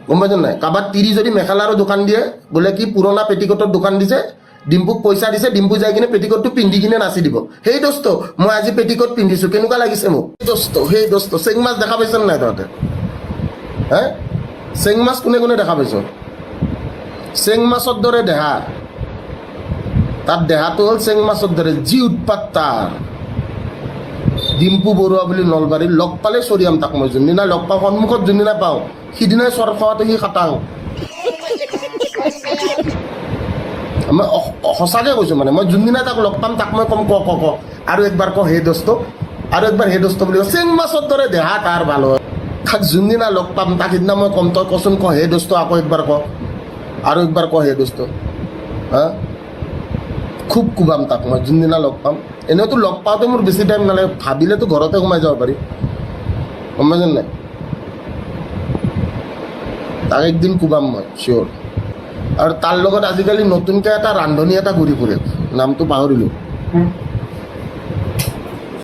গম পাইছ নাই কাৰোবাক তিৰি যদি মেখেলাৰো দোকান দিয়ে বোলে কি পুৰণা পেটিকোটৰ দোকান দিছে ডিম্পুক পইচা দিছে ডিম্পু যাই কিনে পেটিকোটটো পিন্ধি কিনে নাচি দিব সেই দোস্ত মই আজি পেটিকোট পিন্ধিছো কেনেকুৱা লাগিছে মোক সেই দোস্ত চেং মাছ দেখা পাইছ নাই তহঁতে হে চেং মাছ কোনে কোনে দেখা পাইছ চেং মাছৰ দৰে দেহা তাত দেহাটো হ'ল চেং মাছৰ দৰে যি উৎপাত তাৰ ডিম্পু বৰুৱা বুলি নলবাৰীৰ লগ পালে চৰিয়াম তাক মই যোনদিনা লগ পাওঁ সন্মুখত যোনদিনা পাওঁ সিদিনাই চৰ খোৱাটো সি খাটাং মই সঁচাকৈ কৈছোঁ মানে মই যোনদিনা তাক লগ পাম তাক মই কম ক আৰু একবাৰ ক হে দোস্ত আৰু একবাৰ হে দোস্ত বুলি চেং মাছৰ দৰে দেহা তাৰ ভাল হয় তাক যোনদিনা লগ পাম তাক সিদিনা মই কম তই কচোন ক হে দোস্ত আকৌ একবাৰ ক আৰু একবাৰ ক হে দোস্ত হা খুব কোবাম তাক মই যোনদিনা লগ পাম এনেওতো লগ পাওঁতে মোৰ বেছি টাইম নালাগে ভাবিলেতো ঘৰতে সোমাই যাব পাৰি গম পাইছেন নাই তাক একদিন কোবাম মই চিয়'ৰ আৰু তাৰ লগত আজিকালি নতুনকৈ এটা ৰান্ধনি এটা ঘূৰি ফুৰে নামটো পাহৰিলোঁ